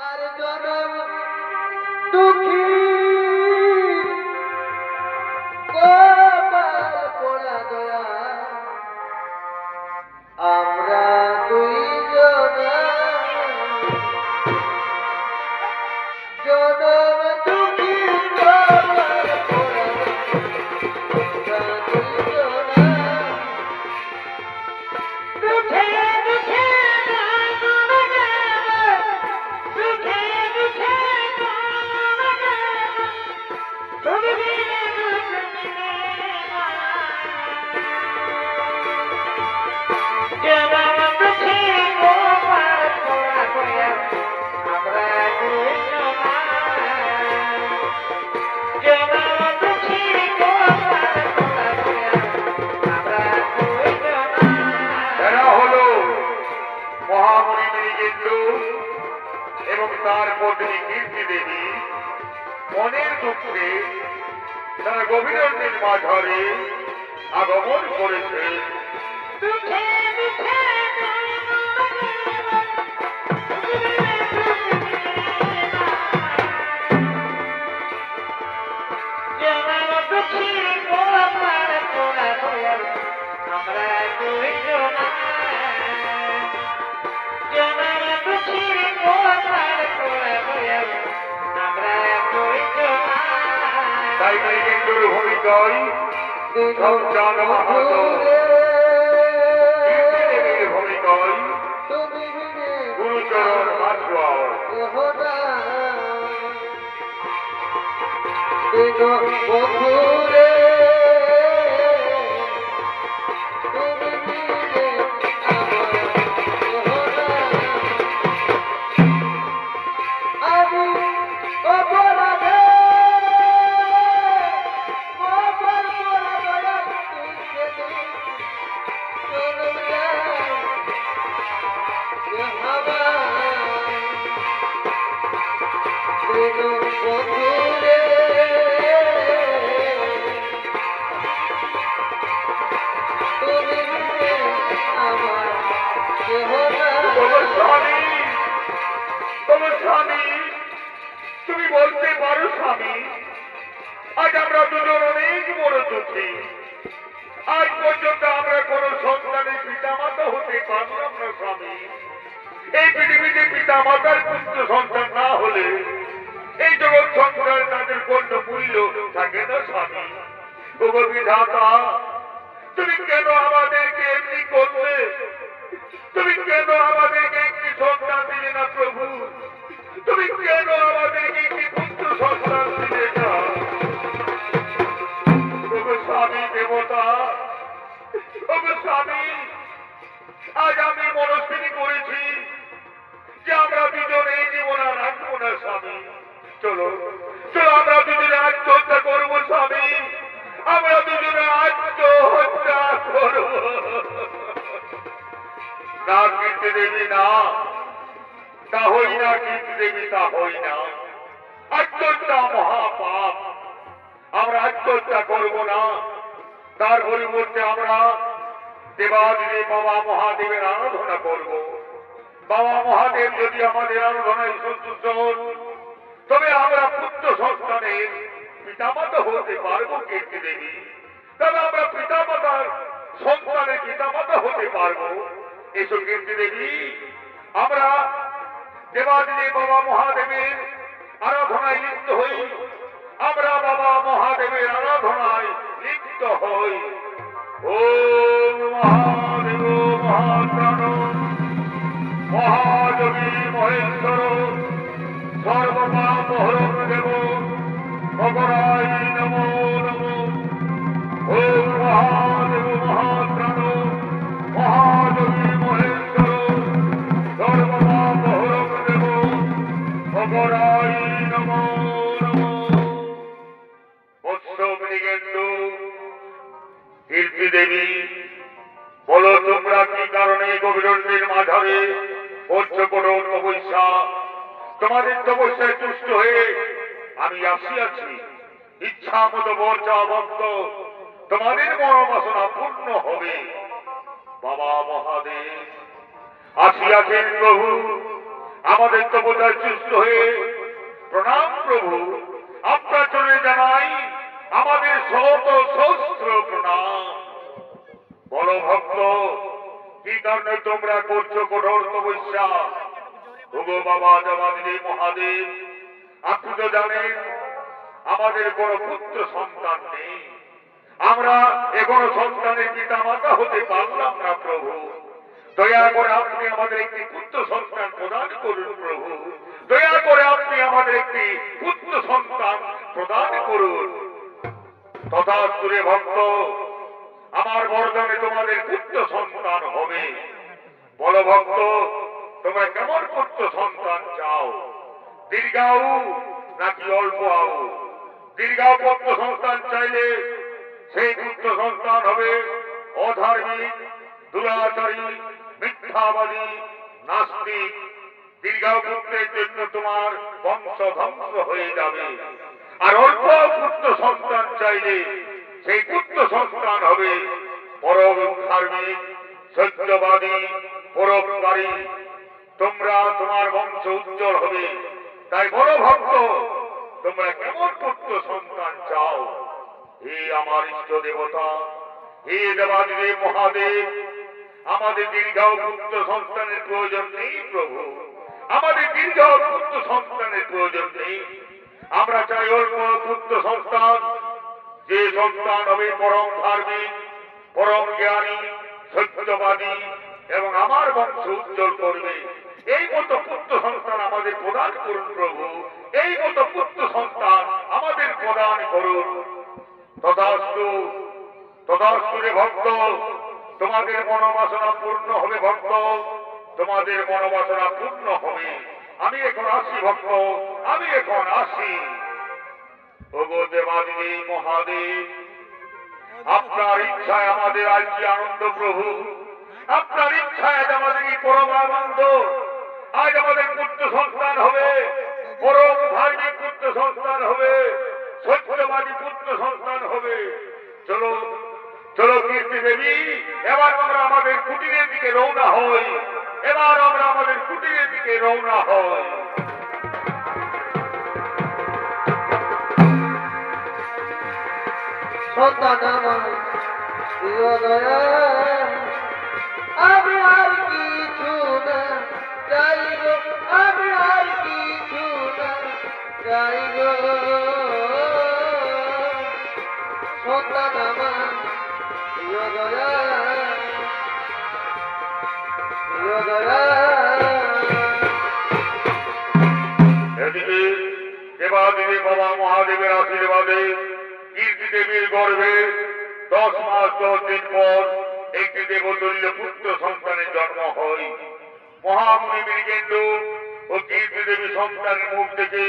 আর জনম দুঃখী গোপাল পোড়া দয়া আমরা দুইজনা জনম দুঃখী গোপাল পোড়া আমরা দুইজনা দুঃখে দুঃখে এবং তার পত্নী কীর্তি দেবী মনের দুঃখে তারা গোবিন্দের মাঝারে আগমন করেছে। তাই নৃগেন্দ্র ভূমিকায় সঞ্চান মাহাতো কীর্তি দেবীর ভূমিকায় গুরুচরণ মাছুয়ার বন্ধুরে তুমি বলতে পারো স্বামী, আজ আমরা দুজন অনেক বড় দুঃখী। আজ পর্যন্ত আমরা কোন সন্তানের পিতা মাতা হতে পারলাম না স্বামী। এই পৃথিবীতে পিতা মাতার পুত্র সন্তান না হলে এই জগৎ সংসারে তাদের কোন মূল্য থাকে না স্বামী। ওগো বিধাতা, তুমি কেন আমাদেরকে এমনি করলে? তুমি কেন আমাদেরকে একটি সন্তান দিলে না প্রভু? তুমি কেন আমাদেরকে একটি পুত্র সন্তান দিলে না? ওগো স্বামী দেবতা, ওগো স্বামী, আজ আমি মনস্থির করেছি যে আমরা দুজনে এই জীবন আর রাখবো না স্বামী। চলো চলো আমরা দুজনে আত্মহত্যা করবো স্বামী, আমরা দুজনে আত্মহত্যা করবো। না কীর্তি দেবী না, তা হই না কীর্তি দেবী, তা হই না। আত্মহত্যা মহাপাপ, আমরা আত্মহত্যা করবো না। তার পরিবর্তে আমরা দেবাদিদেব বাবা মহাদেবের আরাধনা করব। বাবা মহাদেব যদি আমাদের আরাধনায় সন্তুষ্ট হন, তবে আমরা পুত্র সন্তানের পিতামাতা হতে পারবো কীর্তি দেবী। তবে আমরা পিতামাতার সন্তানের পিতামাতা হতে পারবো। এসো কীর্তি দেবী, আমরা দেবাদিদেব বাবা মহাদেবের আরাধনায় লিপ্ত হই। আমরা বাবা মহাদেবের আরাধনায় লিপ্ত হই। ওম মহাদেব মহাপ্রাণ মহাযোগী মহেশ্বর সর্বপাপ হরণ দেব ভগরাই নমো নমো। ওম মহাদেব মহাপ্রাণ মহাযোগী মহেশ্বর সর্বপাপ হরণ দেব ভগরাই নমো নমো। বৎস মৃগেন্দু কীর্তি দেবী, বলো তোমরা কি কারণে গোবিন্দের মাঝারে করছ করো তপস্যা? তোমাদের তপস্যায় তুষ্ট হয়ে আমি আসিয়াছি। ইচ্ছা মতো বর্ষা ভক্ত তোমাদের মনোবাসনা পূর্ণ হবে। বাবা মহাদেব আসিয়াছেন প্রভু, আমাদের তপতায় সুস্থ হয়ে প্রণাম প্রভু, আপনার জন্য জানাই আমাদের শত সহস্র প্রণাম। বলো ভক্ত, কি কারণে তোমরা করছো কঠোর তপস্যা? ওগো বাবা দেবাদেবী মহাদেব, আপনি তো জানেন আমাদের কোনো পুত্র সন্তান নেই, আমরা এখনো সন্তানের পিতা মাতা হতে পারলাম না প্রভু। দয়া করে আপনি আমাদের একটি পুত্র সন্তান প্রদান করুন প্রভু, দয়া করে আপনি আমাদের একটি পুত্র সন্তান প্রদান করুন। তথাস্তু রে ভক্ত, আমার বরদানে তোমাদের পুত্র সন্তান হবে। বলো ভক্ত, তোমরা কেমন পুত্র সন্তান চাও? দীর্ঘায়ু নাকি অল্প আয়ু? দীর্ঘায়ু পুত্র সন্তান চাইলে সেই পুত্র সন্তান হবে অধার্মিক, দুরাচারী, মিথ্যাবাদী, নাস্তিক। দীর্ঘায়ু পুত্রের জন্য তোমার বংশ ধ্বংস হয়ে যাবে। আর অল্প পুত্র সন্তান চাইলে সেই পুত্র সন্তান হবে পরম ধার্মিক, সত্যবাদী, পরোপকারী। তোমরা তোমার বংশ উজ্জ্বল হবে। তাই বড় ভক্ত, তোমরা কেমন পুত্র সন্তান চাও? হে আমার ইষ্ট দেবতা, হে দেবাদেব মহাদেব, আমাদের দীর্ঘায়ু পুত্র সন্তানের প্রয়োজন নেই প্রভু, আমাদের দীর্ঘায়ু পুত্র সন্তানের প্রয়োজন নেই। আমরা চাই অল্প পুত্র সন্তান, যে সন্তান হবে পরম ধার্মিক, পরম জ্ঞানী, সত্যবাদী এবং আমার বংশ উজ্জ্বল করবে। এই মতো পুত্র সন্তান আমাদের প্রদান করুন প্রভু, এই মতো পুত্র সন্তান আমাদের প্রদান করুন। তথাস্তু, তথাস্তু রে ভক্ত, তোমাদের মনোবাসনা পূর্ণ হবে ভক্ত, তোমাদের মনোবাসনা পূর্ণ হবে। আমি এখন আসি ভক্ত, আমি এখন আসি। ওগো দেবাদেবী মহাদেব, আপনার ইচ্ছায় আমাদের আজ কি আনন্দ প্রভু, আপনার ইচ্ছায় আজ আমাদের এই পরম আনন্দ। আজ আমাদের পুত্র সন্তান হবে, পরম ধার্মিক পুত্র সন্তান হবে, সত্যবাদী পুত্র সন্তান হবে। চলো চলো কীর্তি দেবী, এবার আমরা আমাদের কুটিরের দিকে রওনা হই, এবার আমরা আমাদের কুটিরের দিকে রওনা হই। সন্তান আমার প্রিয় দয়া, আমি আর কিছু না চাইব, আমি আর কিছু না চাইব। সন্তান আমার প্রিয় দয়া, প্রিয় দয়া। এদিকে দেবাদেবী বাবা মহাদেবের আশীর্বাদে কীর্তি দেবীর গর্ভে 10 মাস 10 দিন পর একটি দেবতুল্য পুত্র সন্তানের জন্ম হয়। মহামুনি বীরকেন্দ্র ও কীর্তি দেবী সন্তানের মুখ দেখে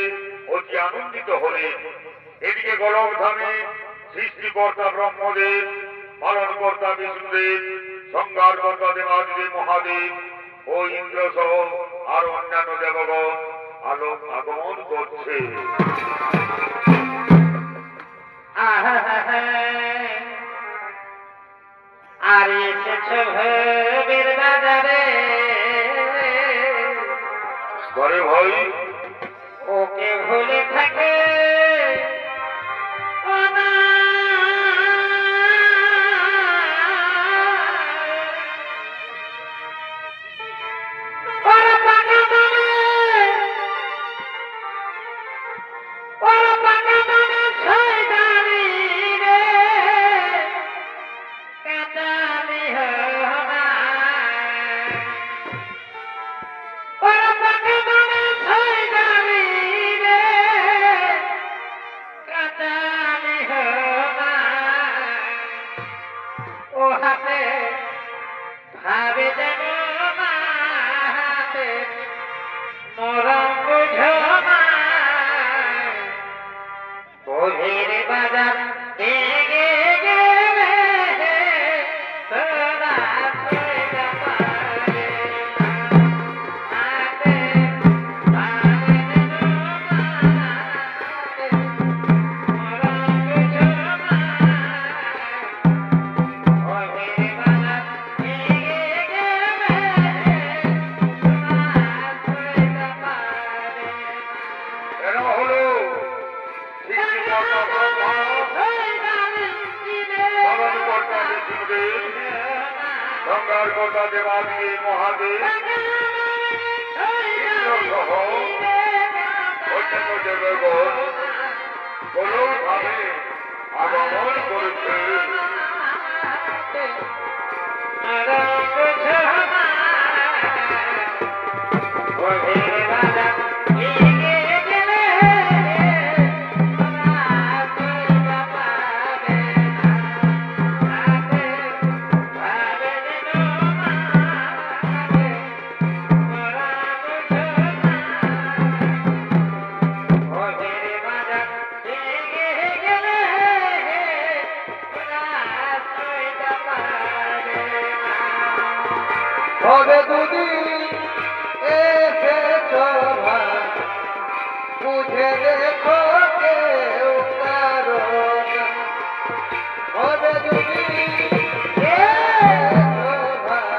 অতি আনন্দিত হলেন। এদিকে গোলকধামে সৃষ্টিকর্তা ব্রহ্মদেব, পালনকর্তা বিষ্ণুদেব, সংহারকর্তা দেবাদেবী মহাদেব ও ইন্দ্র সহ আরো অন্যান্য দেবগণ আলোক আগমন করছে। আর এসেছ ভবের বাজারে, ঘরে ভাই ওকে ভুলে থাকে এরা হলো সৃষ্টিকর্তা ব্রহ্মা, পালনকর্তা বিষ্ণুদেব, সংহারকর্তা দেবাদিদেব মহাদেব, ইন্দ্রসহ অন্যান্য দেবগণ কোনভাবে আগমন করেছে। হবে দুদিন এসেছ ভাই, বুঝে দেখো কেউ কারো না। হবে দুদিন এসেছ ভাই,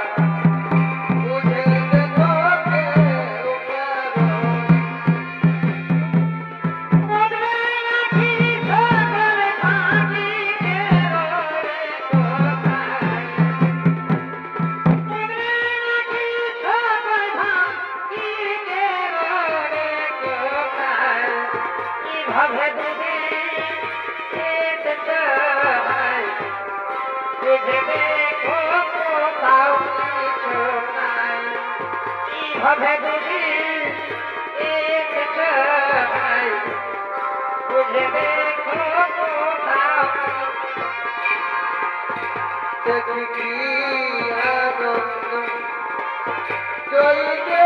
বুঝে দেখো কেউ কারো না। হবে বুঝি বুঝে দেখো কোথাও, দেখি কি আনন্দ চলছে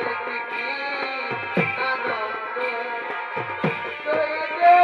দেখি কি আনন্দ চলছে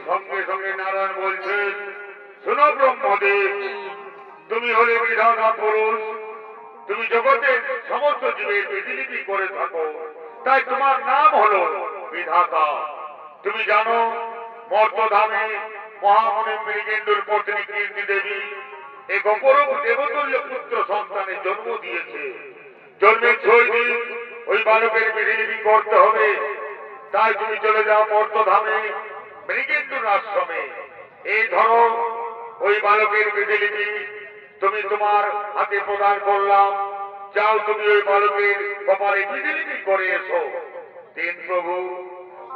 সঙ্গে সঙ্গে নারায়ণ বলছেন, শোনো ব্রহ্মদেব, তুমি হলে বিধাতা পুরুষ, তুমি জগতের সমস্ত জীবের বিধিলিপি করে থাকো, তাই তোমার নাম হলো বিধাতা। তুমি জানো মর্তধামে মহামণি মৃগেন্দ্র পত্নী কীর্তি দেবী এক অপরূপ দেবতুল্য পুত্র সন্তানের জন্ম দিয়েছে। জন্মের 6 দিন ওই বালকের বিধিলিপি করতে হবে, তাই তুমি চলে যাও মর্তধামে মৃগেন্দ্র আশ্রমে। এই ধরো ওই বালকের বিধিলিপি তুমি তোমার হাতে প্রদান করলাম, যাও তুমি ওই বালকের কপালে বিধিলিপি করে এসো। তিন প্রভু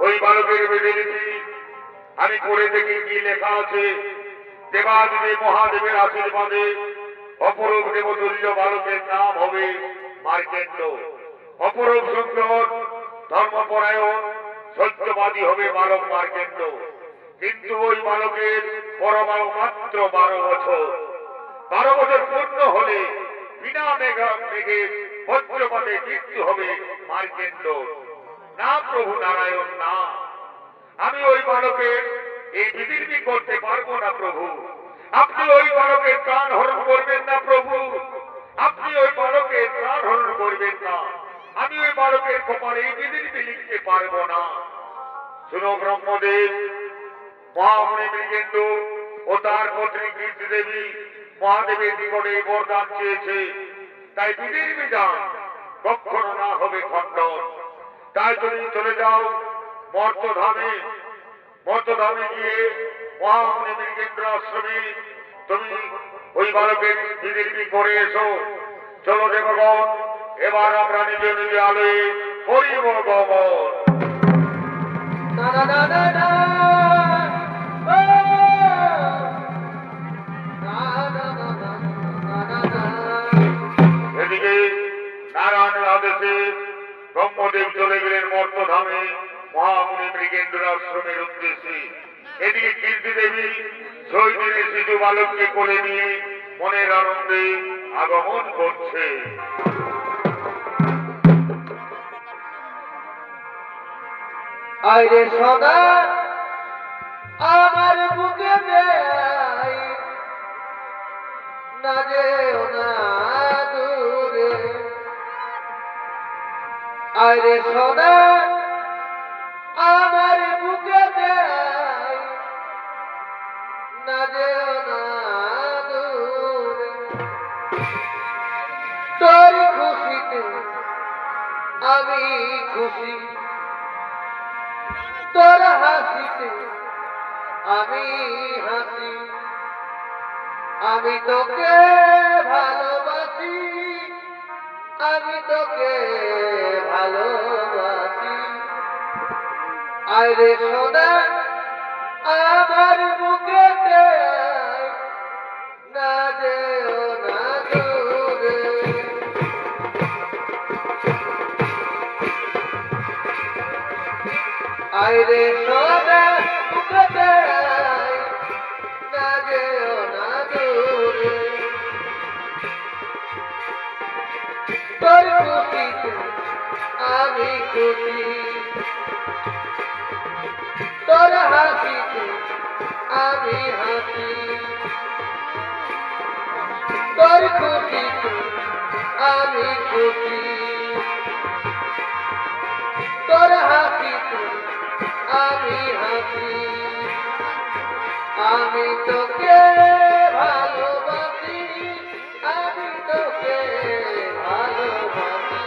ওই বালকের বিধিলিপি আমি করে দেখি কি লেখা আছে। দেবাদিদেব মহাদেবের আশীর্বাদে অপরূপ দেবতুল্য বালকের নাম হবে মার্কেন্ড। অপরূপ সুন্দর ধর্মপরায়ণ সত্যবাদী হবে বালক মার্কেন্ড। কিন্তু ওই বালকের পরমায়ু মাত্র 12 বছর। 12 বছর পূর্ণ হলে বিনা মেঘে বজ্রপাতে মৃত্যু হবে মার্কেন্ড। না প্রভু নারায়ণ, না, আমি ওই বালকের এই বিধিলিপি করতে পারবো না প্রভু। আপনি ওই বালকের প্রাণ হরণ করবেন না প্রভু, আপনি ওই বালকের প্রাণ হরণ করবেন না। আমি ওই বালকের কপালে এই বিধিলিপি লিখতে পারবো না। শুনো ব্রহ্মদেব, মহামণি মৃগেন্দ্র ও তার পত্নী কীর্তি দেবী মহাদেবের নিকটে বরদান চেয়েছে, তাই বিধির বিধান কখনো না হবে খণ্ডন। তাই তুমি চলে যাও মর্তধামে, মর্তধামে গিয়ে মহামুনি মৃগেন্দ্র আশ্রমে তুমি ওই বালকের বিধির করে এসো। চলো দেবগণ, এবার আমরা নিজ নিজ আলোয় করিব গমন। না না না না না ও না না না না না না। এদিকে নারায়ণের আদেশে ব্রহ্মদেব চলে গেলেন মর্তধামে মহামুনি মৃগেন্দ্র আশ্রমের উদ্দেশ্যে। এদিকে কীর্তি দেবী শহীদের শিশু বালককে কোলে নিয়ে মনের আনন্দে আগমন করছে। আইরে সদা আমার বুকে দেয় না যেও না দূরে। আইরে সদা আমার বুকে দেয় না যেও না দূরে। তোর খুশিতে আমি খুশি, তোর হাসিতে আমি হাসি। আমি তোকে ভালোবাসি, আমি তোকে ভালোবাসি। আরে সোনা আমার বুকেতে না যেও না দূরে। আরে সোনা বুকেতে না যেও না দূরে। তোর খুশিতে আমি খুশি, তোর হাসিতে আমি হাসি। তোর খুশিতে আমি খুশি, তোর হাসিতে আমি হাসি। আমি তোকে ভালোবাসি, আমি তোকে ভালোবাসি।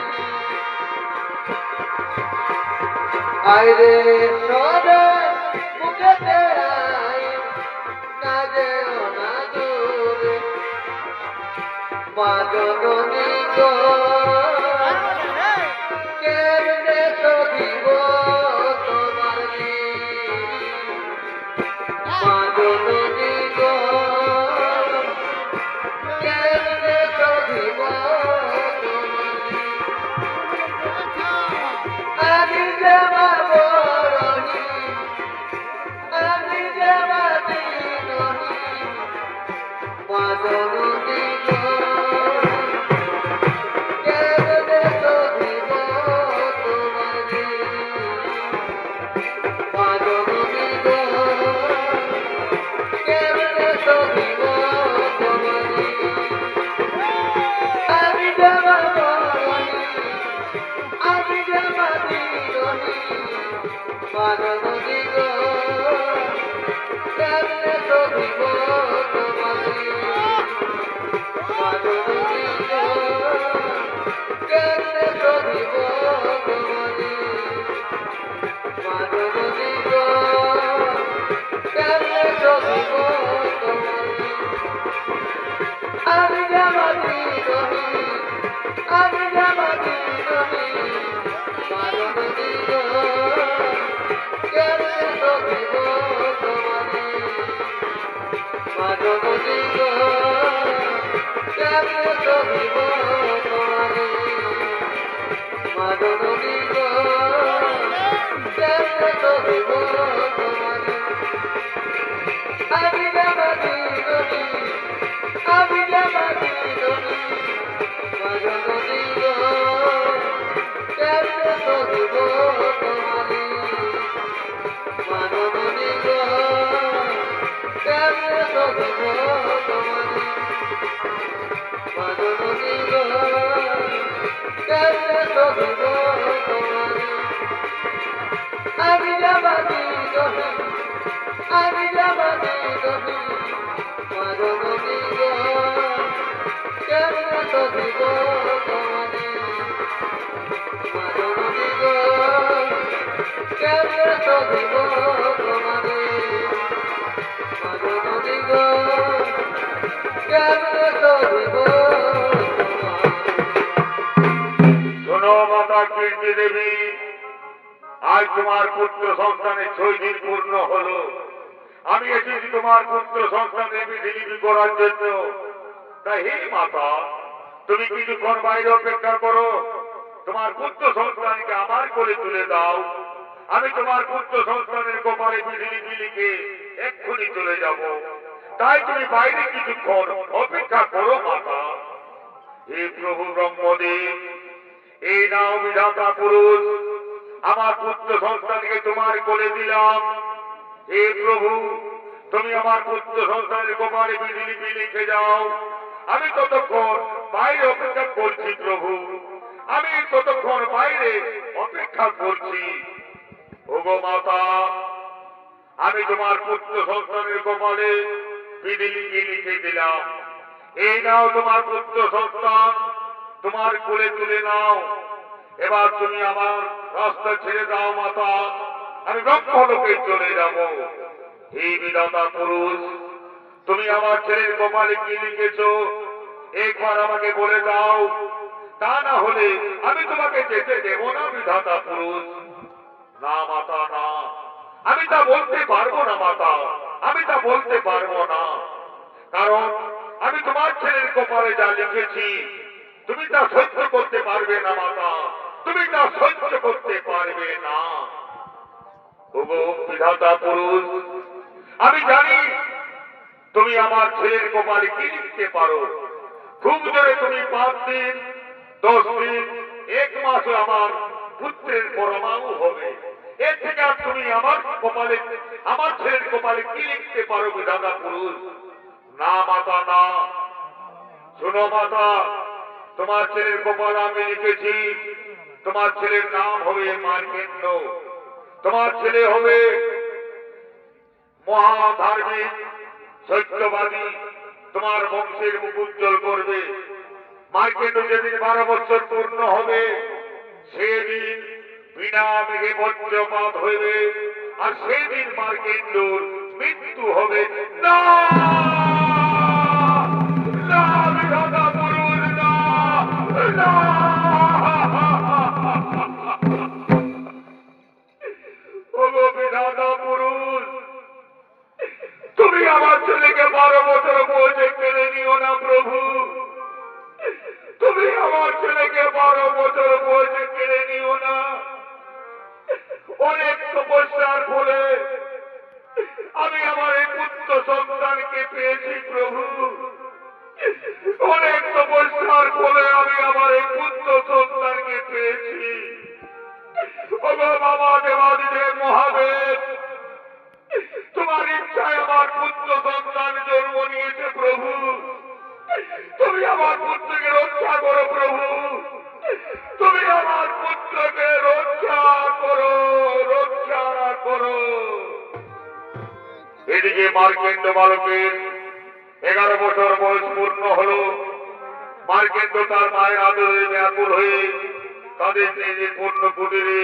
আইরে সোনা বুকেতে আয় না যেও না দূরে। মা জননী গো কেমনে সহিব তোমার ঋণ। মা জননী গো কেমনে সহিব তোমার ঋণ। আমি যে মা বড়হীন, আমি যে মা দীনহীন। মা জননী গো কেমনে সহিব তোমার ঋণ। মা জননী গো কেমনে সহিব তোমার ঋণ। আমি যে মা বড়হীন, আমি যে মা দীনহীন। মা জননী গো কেমনে সহিব তোমার ঋণ। মা জননী গো কেমনে সহিব তোমার ঋণ। মা জননী গো কেমনে সহিব তোমার ঋণ। আমি যে মা দীনহীন, আমি যে মা দীনহীন। মা জননী গো কেমনে সহিব তোমার ঋণ। মা জননী গো কেমনে সহিব তোমার ঋণ। মা জননী গো কেমনে সহিব তোমার ঋণ। আমি যে মা দীনহীন, আমি যে মা দীনহীন। মা জননী গো কেমনে সহিব তোমার ঋণ। মা জননী গো কেমনে সহিব তোমার ঋণ। মা জননী গো কেমনে সহিব তোমার ঋণ। আমি যে মা দীনহীন, আমি যে মা দীনহীন। দিব তোমারে মাননী গো কেমনে তো দিব তোমারে মাননী গো কেমনে তো দিব শোনো মাতা কীর্তি দেবী, আজ তোমার পুত্র সন্তানের 6 দিন পূর্ণ হলো। আমি এসেছি তোমার পুত্র সন্তানের বিধি করার জন্য। তাই হে মাতা, তুমি কিছুক্ষণ বাইরে অপেক্ষা করো, তোমার পুত্র সন্তানকে আমার কোলে তুলে দাও। আমি তোমার পুত্র সন্তানের কপালে বিধি লিখে এক্ষুনি চলে যাব। তাই তুমি বাইরে কিছুক্ষণ অপেক্ষা করো মাতা। হে প্রভু ব্রহ্মদেব, এই নাও বিধাতা পুরুষ, আমার পুত্র সন্তানকে তোমার কোলে দিলাম। হে প্রভু, তুমি আমার পুত্র সন্তানের কপালে বিধি লিখে যাও। আমি ততক্ষণ বাইরে অপেক্ষা করছি প্রভু, আমি ততক্ষণ বাইরে অপেক্ষা করছি। ওগো মাতা, আমি তোমার পুত্র সন্তানের কপালে বিধি লিখে দিলাম। এই নাও তোমার পুত্র সন্তান, তোমার কোলে তুলে নাও। এবার তুমি আমার রাস্তা ছেড়ে দাও মাতা, আমি ব্রহ্মলোকে চলে যাব। এই বিধাতা পুরুষ, তুমি আমার ছেলের কপালে কি লিখেছো একবার আমাকে বলে দাও, তা না হলে আমি তোমাকে যেতে দেব না বিধাতা পুরুষ। না মাতা না, আমি তা বলতে পারবো না মাতা, আমি তা বলতে পারবো না। কারণ আমি তোমার ছেলের কপালে যা লিখেছি তুমি তা সহ্য করতে পারবে না মাতা, তুমি তা সহ্য করতে পারবে না। ওগো বিধাতা পুরুষ, আমি জানি তুমি আমার ছেলের কপালে কি লিখতে পারো। খুব জোরে তুমি 5 দিন 10 দিন 1 মাসে আমার পুত্রের পরমাণু হবে। এর থেকে আর তুমি আমার কপালে, আমার ছেলের কপালে কি লিখতে পারো বিধাতা পুরুষ? না মাতা না। শোনো মাতা, তোমার ছেলের কপালে আমি লিখেছি তোমার ছেলের নাম হবে মার্কেন্দ্র। তোমার ছেলে হবে মহাধার্মিক সত্যবাদী, তোমার বংশের মুখ উজ্জ্বল করবে। মার্কেন্দ্র যেদিন 12 বছর পূর্ণ হবে সেদিন বিনা মেঘে বজ্রপাত হইবে, আর সেদিন মার্কেন্দ্রর মৃত্যু হবে। না না বিধাতা পুরুষ, না না। ওগো বিধাতা পুরুষ, তুমি আমার ছেলেকে 12 বছর বয়সে কেড়ে নিও না প্রভু। তুমি আমার ছেলেকে 12 বছর বয়সে কেড়ে নিও না। অনেক তপস্যার ফলে আমি আমার এই পুত্র সন্তানকে পেয়েছি প্রভু। অনেক তপস্যার ফলে আমি আমার এই পুত্র সন্তানকে পেয়েছি। ওগো বাবা দেবাদিদেব মহাদেব, তোমার ইচ্ছায় আমার পুত্র সন্তান জন্ম নিয়েছে প্রভু। তুমি আমার পুত্রকে রক্ষা করো প্রভু, তুমি আমার পুত্রকে রক্ষা করো, রক্ষা করো। এদিকে মার্কেন্দ্র বালকের 11 বছর বয়স পূর্ণ হলো। মার্কেন্দ্র তার মায়ের আদরে ব্যাকুল হয়ে তাদের নিজের পূর্ণ কুটিরে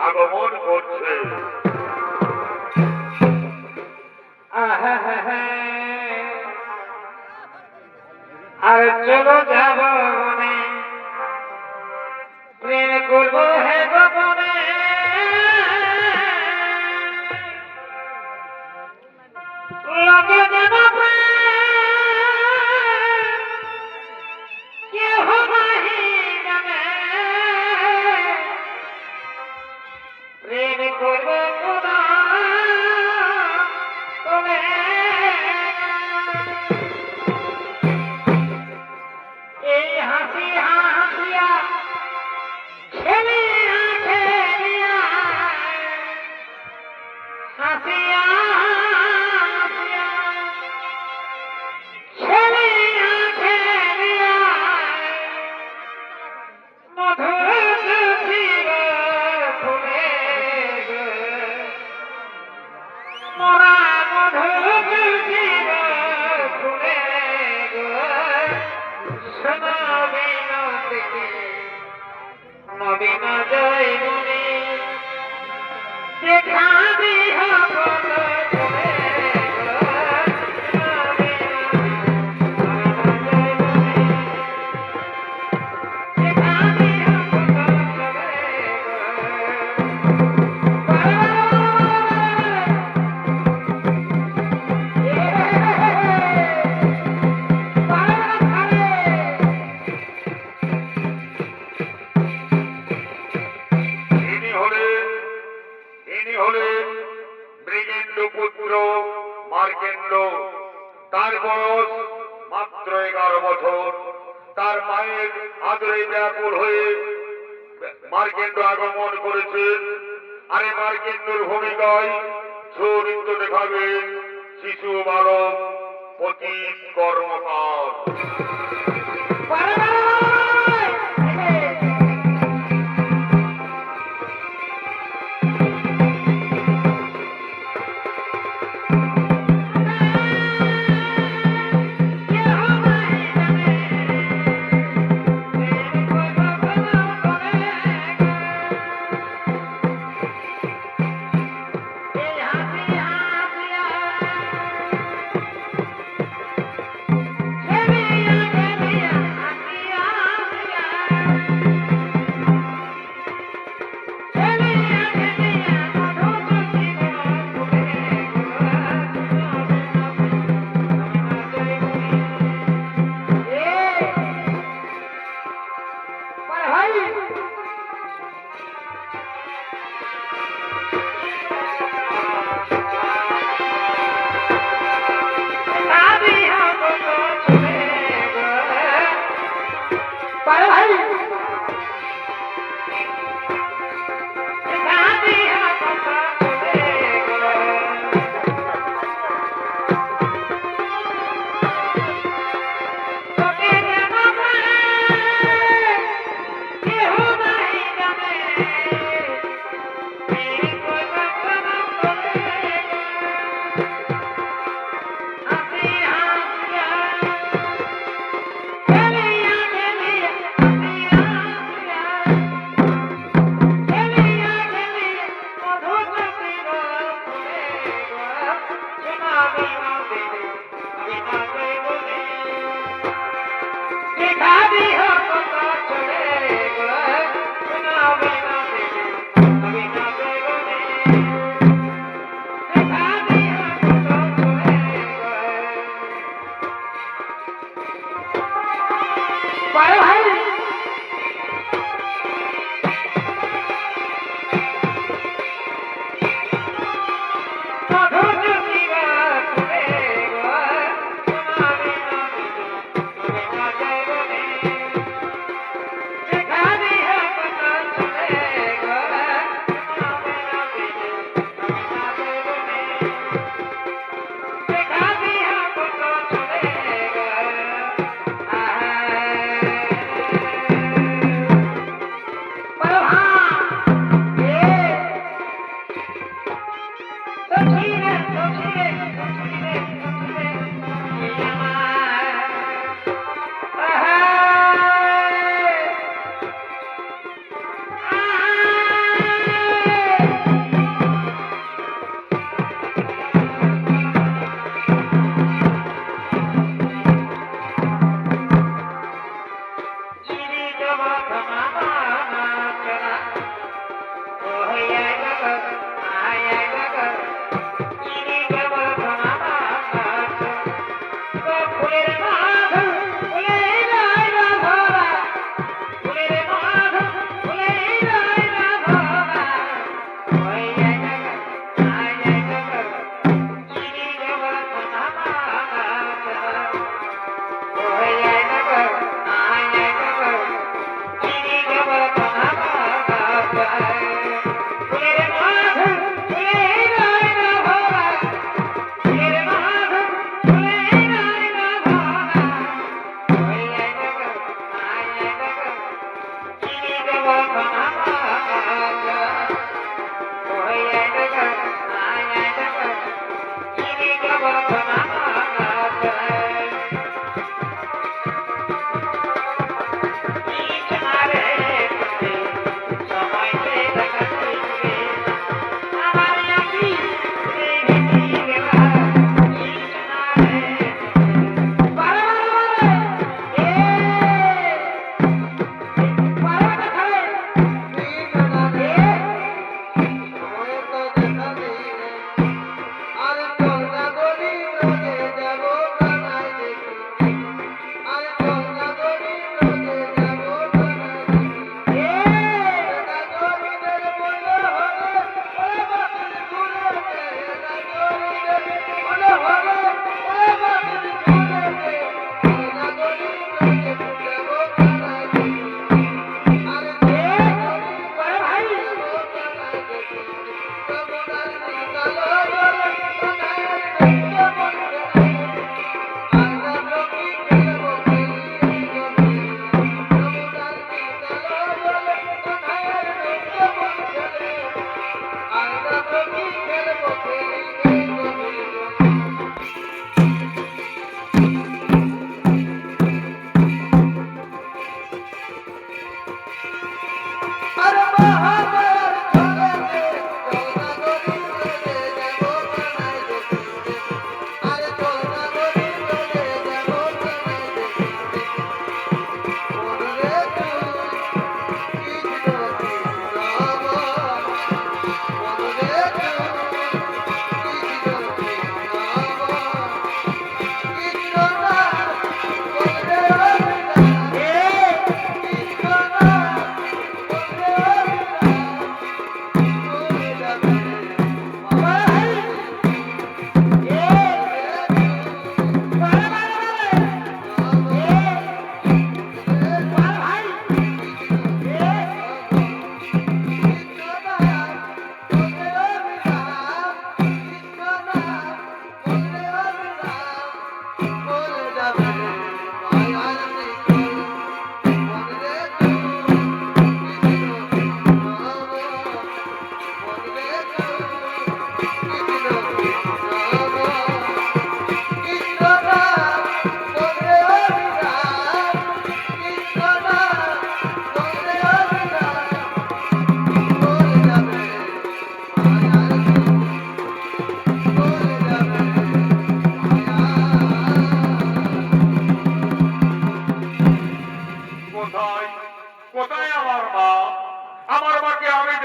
আগমন করছে। আর চলো যাব মনে প্রেম করবো হে গোপনে, লগে যেন কেহ নাহি জানে, প্রেম করবো কোনা তোলে। এই হাসি হাসিয়া খেলিয়া খেলিয়া, হাসিয়া হাসিয়া তার বয়স মাত্র 11 বছর। তার মায়ের আদরে ব্যাকুল হয়ে মার্কেন্ড আগমন করেছেন। আর এই মার্কেন্ডর ভূমিকায় চরিত্র দেখাবেন শিশু বালক পতিত কর্মকার।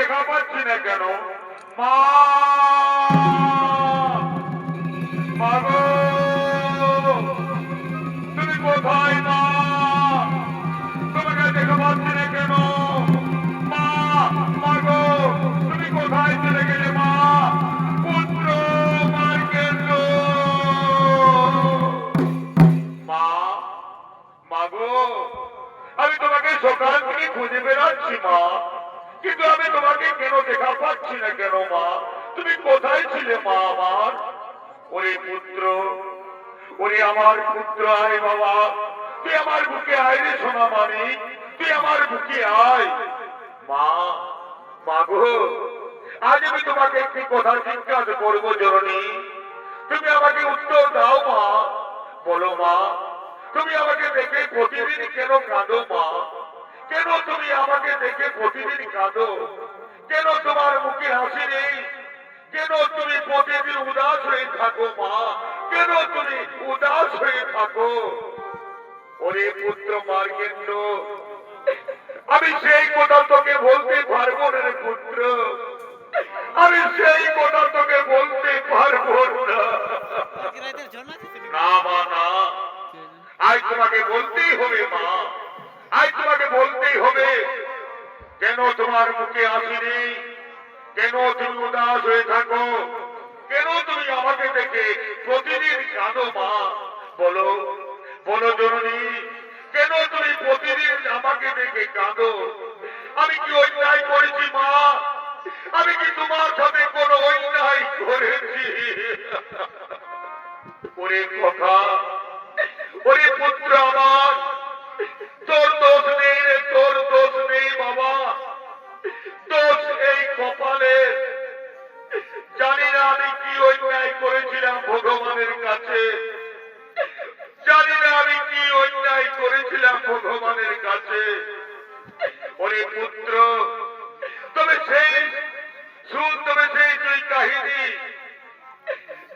দেখা পাচ্ছি না কেন? মা, মা গো, তুমি কোথায় মা? তোমাকে দেখা পাচ্ছি না কেন? মা, মা গো, তুমি কোথায় চলে গেলে মা? পুত্র মার্কেন্দ্র, মা, মা গো, আমি তোমাকে সকাল থেকে খুঁজে বেড়াচ্ছি মা, কিন্তু আমি তোমাকে কেন দেখা পাচ্ছি না কেন মা? তুমি কোথায় ছিলে মা আমার? ওরে পুত্র, ওরে আমার পুত্র, আয় বাবা, তুই আমার বুকে আয় রে সোনা মানিক, তুই আমার বুকে আয়। মা, মা গো, আজ আমি তোমাকে একটি কথা জিজ্ঞাসা করবো জননী, তুমি আমাকে উত্তর দাও মা। বলো মা, তুমি আমাকে দেখে প্রতিদিন কেন কাঁদো মা? কেন তুমি আমাকে দেখে প্রতিদিন কাঁদো? কেন তোমার মুখে হাসি নেই? কেন তুমি প্রতিদিন উদাস হয়ে থাকো মা? কেন তুমি উদাস হয়ে থাকো? ওরে পুত্র মার্কেন্দ্র, আমি সেই কথা তোকে বলতে পারবো না রে পুত্র, আমি সেই কথা তোকে বলতে পারবো না। না মা না, আজ তোমাকে বলতেই হবে মা, আজ তোমাকে বলতেই হবে। কেন তোমার মুখে হাসি নেই? কেন তুমি উদাস হয়ে থাকো? কেন তুমি আমাকে দেখে প্রতিদিন কাঁদো মা? বলো, বলো জননী, কেন তুমি প্রতিদিন আমাকে দেখে কাঁদো? আমি কি অন্যায় করেছি মা? আমি কি তোমার সাথে কোনো অন্যায় করেছি? ওরে কথা, ওরে পুত্র আমার, তোর দোষ নেই রে, তোর দোষ নেই বাবা, দোষ এই কপালে। জানি না আমি কি অন্যায় করেছিলাম ভগবানের কাছে, জানি না আমি কি অন্যায় করেছিলাম ভগবানের কাছে। ওরে পুত্র, তবে সেই শুন, তবে সেই তুই কাহিনী,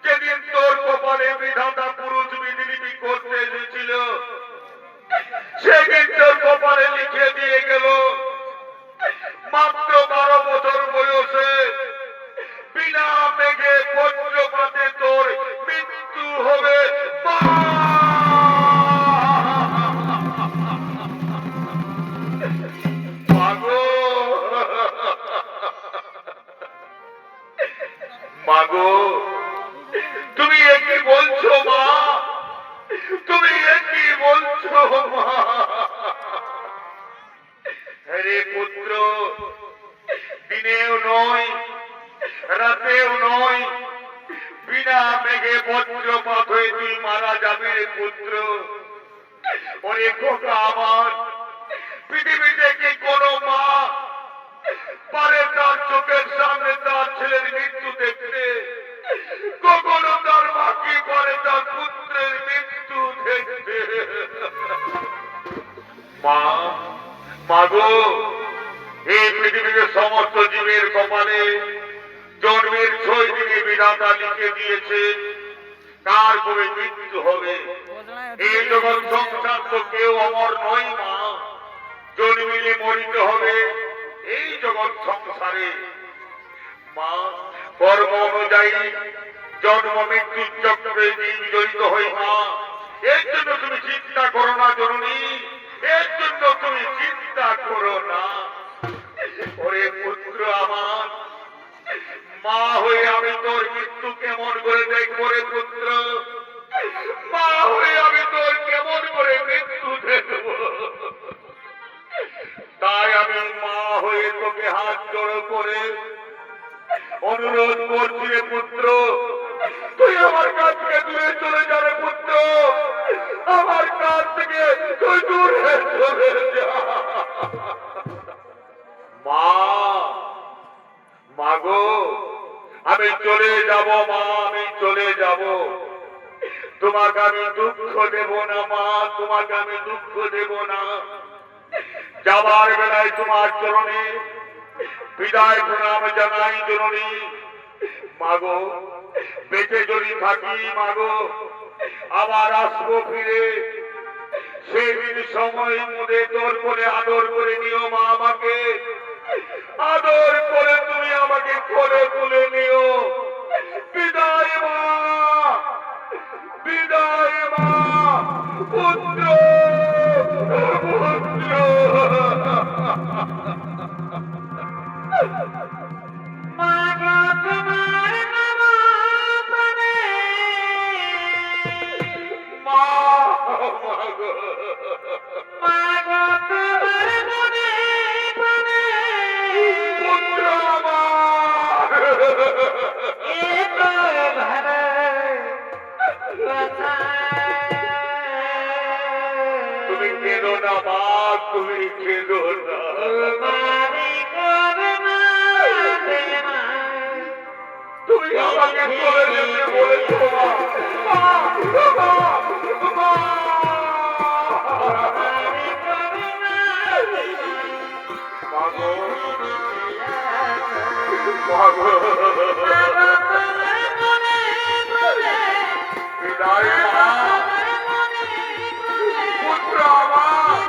যেদিন তোর কপালে বিধাতা পুরুষ বিধিলিপি করতে এসেছিল, সেদিন তোর কপালে লিখে দিয়ে গেল মাত্র 12 বছর বয়সে বিনা মেঘে বজ্রপাতে তোর মৃত্যু হবে। মাগো, মাগো, তুমি একই বলছো মা, তুমি একই বলছো মা। হে পুত্র, দিনেও নয় রাতেও নয়, বিনা মেঘে বজ্রপাত হয়ে তুই মারা যাবে রে পুত্র। ওরে খোকা আমার, পৃথিবীতে কি কোনো মা পারে তার চোখের সামনে তার ছেলের মৃত্যু দেখতে? কখনো তার মা কি পারে তার পুত্রের মৃত্যু দেখতে? মা, মাগো, এই পৃথিবীতে সমস্ত জীবের কপালে জন্মের 6 দিনে বিধাতা লিখে দিয়েছে কার কবে মৃত্যু হবে। এই জগৎ সংসার তো কেউ অমর নয় মা, জন্মিলে মরিতে হবে এই জগৎ সংসারে। মা, কর্ম অনুযায়ী জন্ম মৃত্যুর চক্রে জীব জড়িত হই মা, এর জন্য তুমি চিন্তা করো না জননী, এর জন্য তুমি চিন্তা করো না। ওরে পুত্র আমার, মা হয়ে আমি তোর মৃত্যু কেমন করে দেখবো রে পুত্র? মা হয়ে আমি তোর কেমন করে মৃত্যু দেখবো? তাই আমি মা হয়ে তোকে হাত জড়ো করে অনুরোধ করছি রে পুত্র, তুই আমার কাছ থেকে দূরে চলে যা রে পুত্র, আমার কাছ থেকে তুই দূরে চলে যা। মা, মাগো, আমি চলে যাব মা, আমি চলে যাব, তোমাকে আমি দুঃখ দেব না মা, তোমাকে আমি দুঃখ দেব না। যাবার বেলায় তোমার চরণে বিদায় প্রণাম জানাই জননী। মাগো, বেঁচে যদি থাকি মাগো, আবার আসবো ফিরে, সেদিন সময় মধ্যে তোর করে আদর করে নিও মা আমাকে। আদর করে তুমি আমাকে কোলে তুলে নিও। বিদায় মা, বিদায় মা, পুত্র, পুত্র। মা গো তোমার নাম প্রাণে, মা, মা গো। মা গো তোমার মনে প্রাণে, পুত্র আমার। এ তো ভাবে কথা। তুমি কেঁদো না মা, তুমি কেঁদো না। তোমারি করুণা রে মা, তুমি আমাকে চলে যেতে বলেছো মা। মা, মা, মা। তোমারি করুণা রে মা গো, মা। মা গো। মা গো তোমার মনে প্রাণে, বিদায় মা, পুত্র আমার।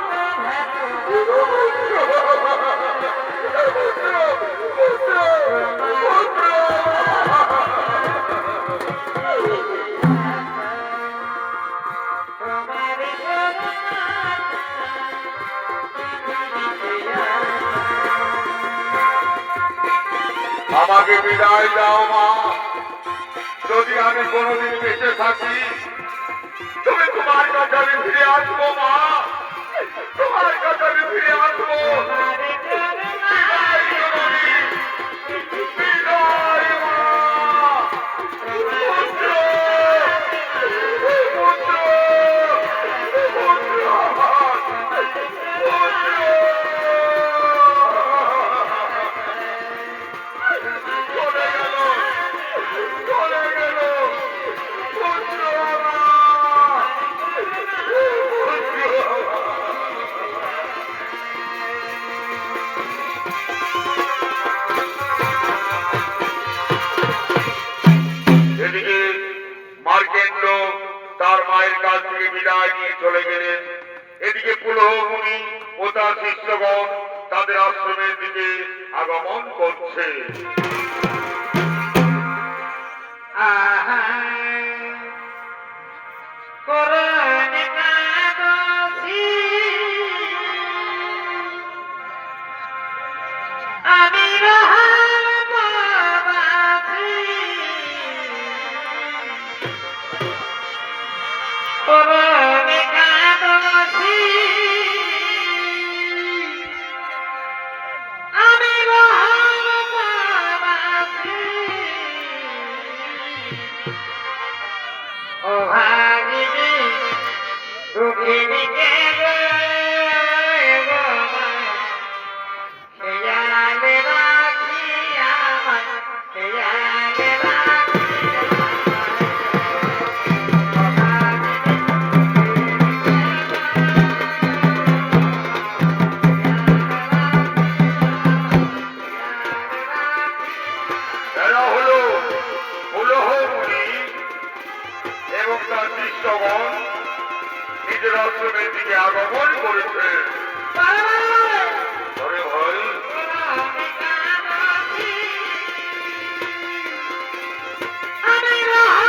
পুত্র, পুত্র, পুত্র। আমাকে বিদায় দাও মা। যদি আমি কোনোদিন বেঁচে থাকি, তুমি তোমার কাছে আমি ফিরে আসবো মা। তোমার কাছে আমি ফিরে আসবো। বিদায় জননী, বিদায় মা। পুত্র, পুত্র, পুত্র আমার, পুত্র। চলে গেল, চলে গেল, পুত্র আমার, পুত্র আমার। এদিকে মার্কেন্ড তার মায়ের কাছ থেকে বিদায় নিয়ে চলে গেলেন। এদিকে পুলহ মুনি ও তার শিষ্যগণ তাদের আশ্রমের দিকে আগমন করছে। আমি রহাল বাবাজি, করুণে কাঁদছি। আমি রহাল বাবাজি, ও ভাগিনী দুঃখিনী কে গো মা, খেয়ালে রাখি আমায়, খেয়ালে রাখি এরা হলো পুলহ মুনি এবং তার শিষ্যগণ নিজের আশ্রমের দিকে আগমন করেছে। আরে ভাই, আমি রহাল বাবাজি, আরে ভাই,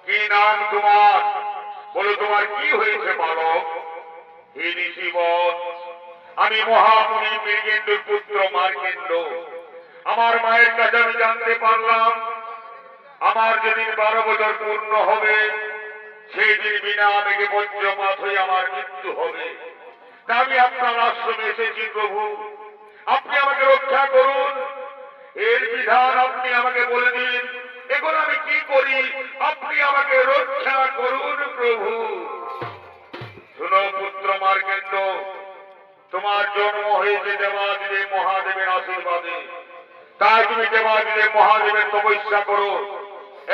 কি নাম তোমার? বলো তোমার কি হয়েছে বালক? হে ঋষিবর, আমি মহামুনি মৃগেন্দ্রের পুত্র মার্কেন্দ্র। আমার মায়ের কাছে আমি জানতে পারলাম আমার যেদিন 12 বছর পূর্ণ হবে সেই দিন বিনা আবেগে বজ্রপাত হয়ে আমার মৃত্যু হবে। তা আমি আপনার আশ্রমে এসেছি প্রভু, আপনি আমাকে রক্ষা করুন। এর বিধান আপনি আমাকে বলে দিন, এখন আমি কি করি? আপনি আমাকে রক্ষা করুন প্রভু। শুনো পুত্র মার্কেন্দ্র, তোমার জন্ম হয়েছে দেবাদিদেব মহাদেবের আশীর্বাদে। তাই তুমি দেবাদিদেব মহাদেবের তপস্যা করো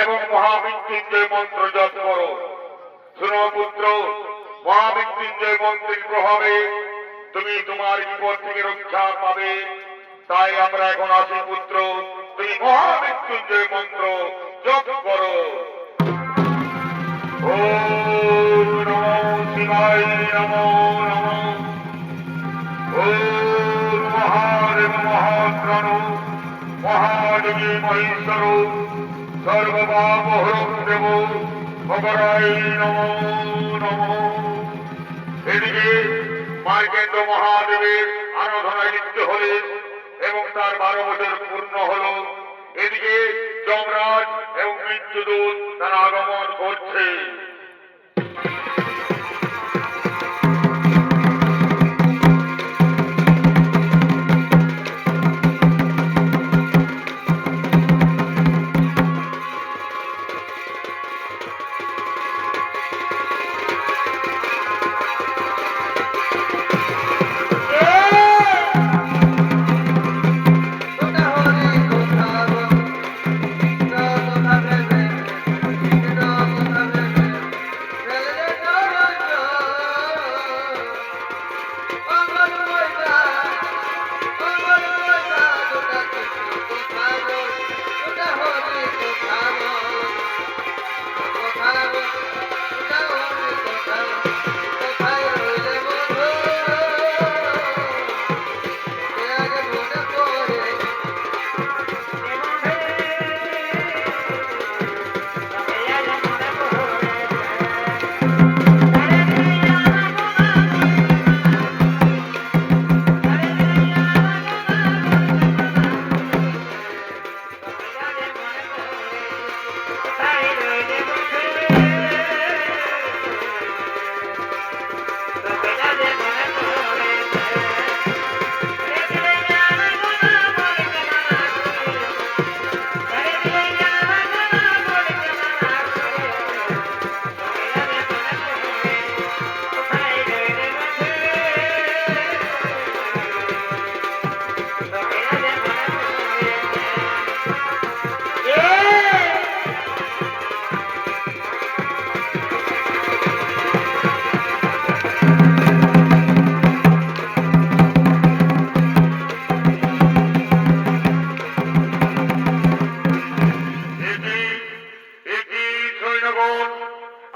এবং মহামৃত্যুঞ্জয় মন্ত্র জপ করো। শুনো পুত্র, মহামৃত্যুঞ্জয় মন্ত্রের প্রভাবে তুমি তোমার বিপদ থেকে রক্ষা পাবে। তাই আমরা এখন আসি পুত্র, তুমি মহামৃত্যুঞ্জয় মন্ত্র জপ করো। ওম নমো শিবায় নমো নমঃ। ওম মহাদেব মহাপ্রাণ মহাদেবী মহেশ্বর সর্বপাপহরং দেব ভগরায় নমো নমঃ। এদিকে মার্কেন্দ্র মহাদেবের আরাধনায় লিপ্ত হলেন এবং তার 12 বছর পূর্ণ হল। এদিকে যমরাজ এবং মৃত্যুদূত তারা আগমন করছে।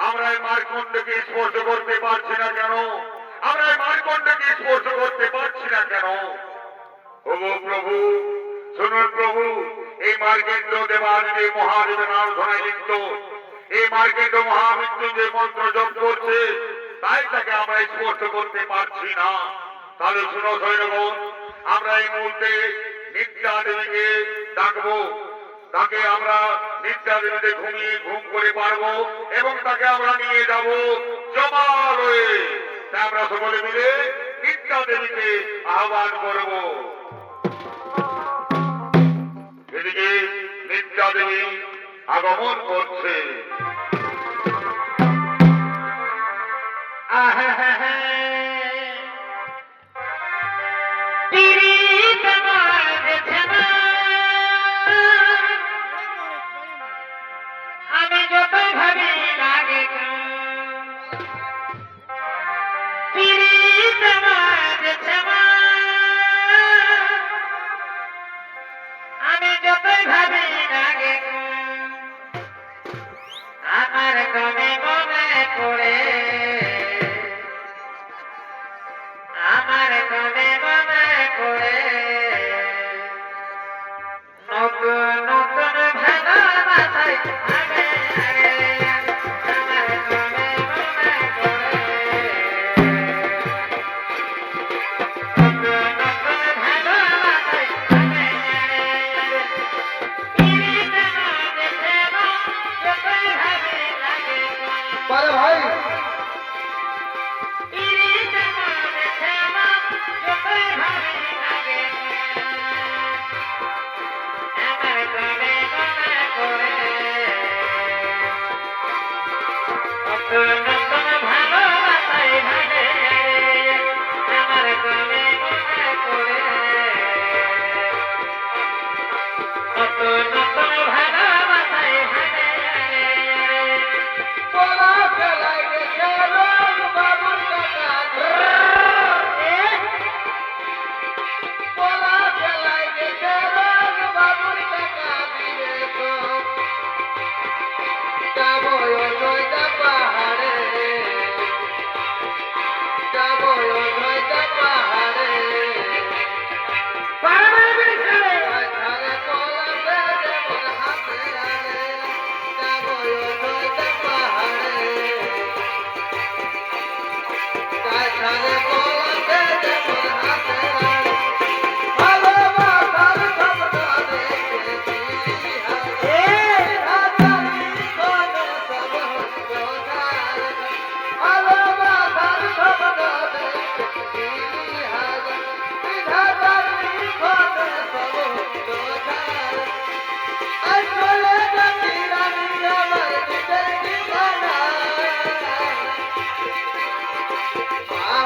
আমরা এই মার্কণ্ডকে স্পর্শ করতে পারছি না কেন? আমরা এই মার্কণ্ডকে স্পর্শ করতে পারছি না কেন? ওগো প্রভু, শুনুন প্রভু, এই মার্কেন্দ্র দেবাদিদেব মহাদেবের আরাধনায় লিপ্ত। এই মার্কেন্দ্র মহামৃত্যুঞ্জয় মন্ত্র জপ করছে, তাই তাকে আমরা স্পর্শ করতে পারছি না। তাহলে শুনো সৈন্যগণ, আমরা এই মুহূর্তে নিত্যা দেবীকে ডাকবো। তাকে আমরা নিত্যা দেবীতে ঘুম করে পারবো এবং তাকে আমরা নিয়ে যাব জমালয়ে। তাই আমরা সকলে মিলে নিত্যা দেবীকে আহ্বান করব। এদিকে নিত্যা দেবী আগমন করছে। আমি যতই ভাবি লাগে আমি যতই ভাবি লাগে আমার কমে মনে পড়ে, আমার কমে মনে পড়ে নতুন নতুন ভালোবাসায় আরে ভাই ইরিশ মনে খেলা যতই ভাবি লাগে আমার কবে মনে পড়ে নতুন নতুন ভালোবাসায় ভাগে আমার কবে মনে পড়ে নতুন নতুন ভালোবাসায় ভাগে বলা ফেলাই গেছে রং বাবুর টাকা বলা ফেলাই গেছে রং বাবুর টাকা দিবে তো যাবো নয়টা পাহাড়ে যাবো নয়টা পাহাড়ে পারামারি চলে আরে কলাতে যেমন হাতে আরে যাবো নয়টা পাহাড়ে আরে কলাতে যেমন হাতে আরে ভালোবাসার স্বপ্ন দেখেছি হাজারি কোনে সব হস্তার ভালোবাসার স্বপ্ন দেখেছি হাজারি কোনে সব হস্তার আসলে জাতি রানী আমার দিতে ঠিকানা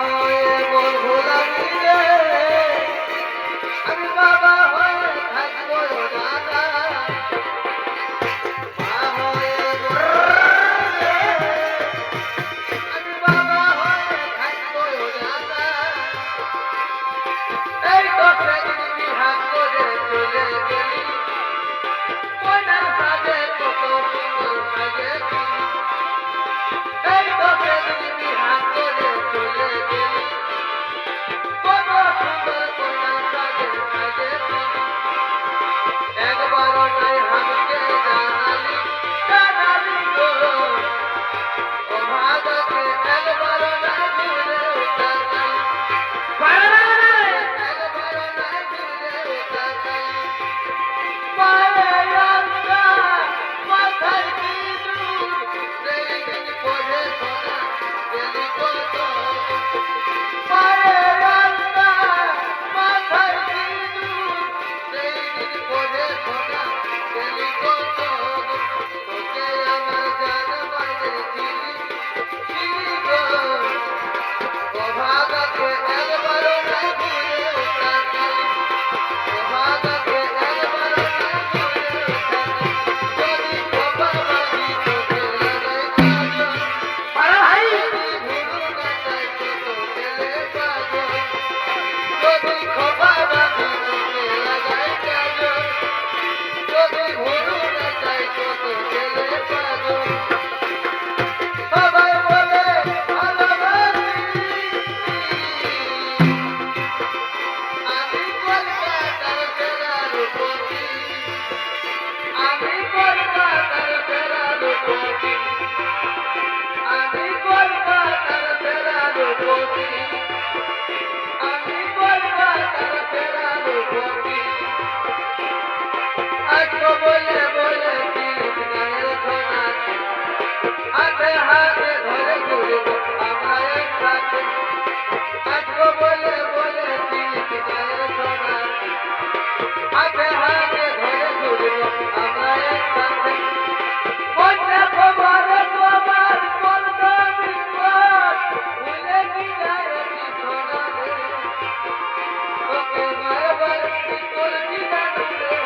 হয়ে মন ভোলাবি রে আমি বাবা হয়ে থাকবো দাদা মা হয়ে আমি বাবা হয়ে থাকবো দাদা এই তো সেদিন বিহার করে চলে গেলি মনের সাথে কত সুন্দর সাজেছি এই তো সেদিন বিহার করে চলে গেলি কত সুন্দর কন্যা সাজে সাজেছি একবারও নাই আমাকে জানালি গো ও ভাগকে একবারও নাই ঘুরে উঠালি একবারও নাই ঘুরে উঠালি মায়ের রাস্তা মাথায় কি দূর সেই দিন পড়ে শোনা গেলি কত মায়ের রাস্তা মাথায় কি দূর সেই দিন পড়ে শোনা গেলি কত তোকে আমার জান বাইরে ছিলি গো ও ভাগকে একবারও নাই ঘুরে উঠালি ও ভাগকে একবারও নাই ঘুরে উঠালি যদি খোপা বাঁধি তোকে লাগাই কাজল পারা ভাই যদি ভুরু কাটাই তোকে লে কাজল যদি খোপা বাঁধি তোকে লাগাই কাজল যদি ভুরু কাটাই তোকে লে কাজল সবাই বলে ভালোবাসি আমি কলকাতার সেরা রূপসী আমি কলকাতার সেরা রূপসী আমি কলকাতার সেরা রূপসী আমি কলকাতার সেরা রূপসী আজকে বলে বলে তিরিশ গায়ের সোনাতে হাতে হাতে ধরে ঘুরবো আমায় সাথে আজকে বলে বলে তিরিশ গায়ের সোনাতে হাতে হাতে ধরে ঘুরবো আমায় সাথে বলতে খবর তোমার বলতো বিপদ ভুলে কি যায় কি সোনারে তোকে বারবার কি করছি জানি রে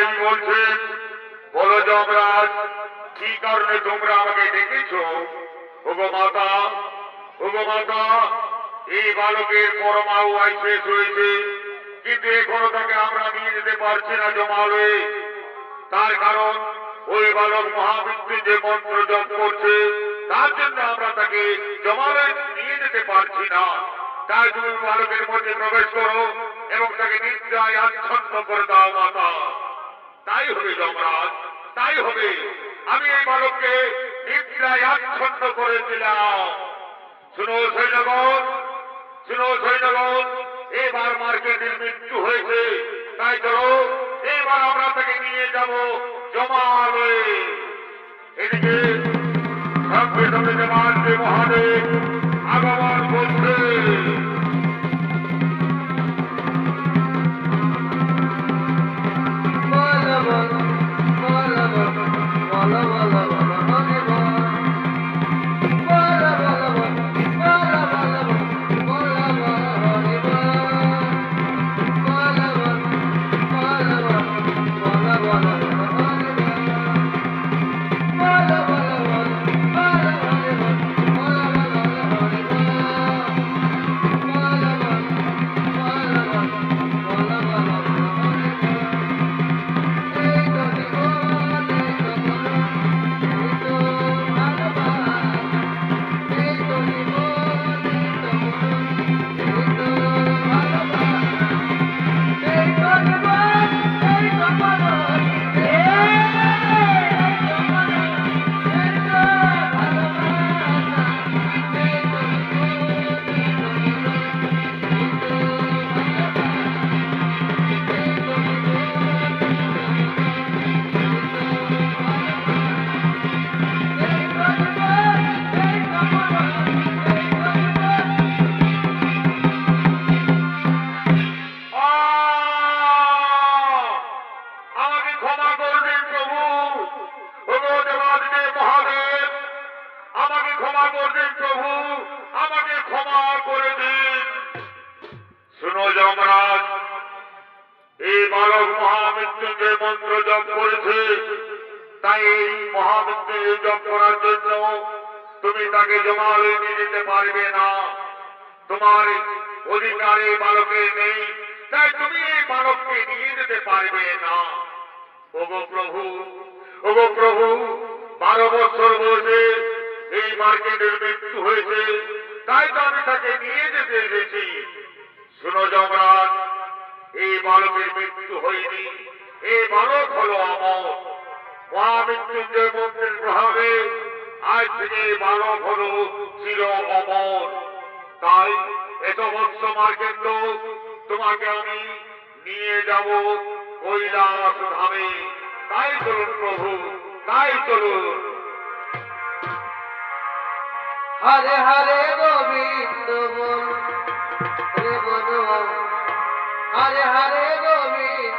দেবী বলছেন, বলো যমরাজ, কি কারণে তোমরা আমাকে ডেকেছো? ওগো মাতা, ওগো মাতা, এই বালকের পরমায়ু আয় শেষ হয়েছে, কিন্তু এখনো তাকে আমরা নিয়ে যেতে পারছি না জমালয়ে। তার কারণ ওই বালক মহামৃত্যুঞ্জয় মন্ত্র জপ করছে, তার জন্য আমরা তাকে জমালয়ে নিয়ে যেতে পারছি না। তাই তুমি বালকের মধ্যে প্রবেশ করো এবং তাকে নিদ্রায় আচ্ছন্ন করে দাও মাতা। তাই হবে যমরাজ, তাই হবে। আমি এই বালককে নিদ্রায় আচ্ছন্ন করে দিলাম। শুনো সৈন্যগণ, শুনো সৈন্যগণ, এবার মার্কেটের মৃত্যু হয়েছে, তাই চলো এবার আমরা তাকে নিয়ে যাব জমালয়ে। এদিকে সঙ্গে সঙ্গে জমালকে মহাদেব আগমন করছে। আমাকে ক্ষমা করবেন প্রভু, ওগো দেবাদিদেব মহাদেব, আমাকে ক্ষমা করবেন প্রভু, আমাকে ক্ষমা করে দিন। শুনো যমরাজ, এই বালক মহামৃত্যুঞ্জয় মন্ত্র জপ করেছে, তাই এই মহামৃত্যুঞ্জয় জপ করার জন্য তুমি তাকে জমালয়ে নিয়ে যেতে পারবে না। তোমার অধিকার এই বালকের নেই, তাই তুমি এই বালককে নিয়ে যেতে পারবে না। ওগো প্রভু, ওগো প্রভু, 12 বছর বয়সে এই মার্কেটের মৃত্যু হয়েছে, তাই তো আমি তাকে নিয়ে যেতে এসেছি। শুনো যমরাজ, এই বালকের মৃত্যু হয়নি, এই বালক হলো অমর। মহামৃত্যুঞ্জয় মন্ত্রের প্রভাবে আজ থেকে এই বালক হলো চির অমর। তাই এত বৎস মার্কেট তোমাকে আমি নিয়ে যাব কৈলাস ধামে। তাই চলুন প্রভু, তাই চলুন। হরে হরে গোবিন্দ বল রে বল, হরে হরে গোবিন্দ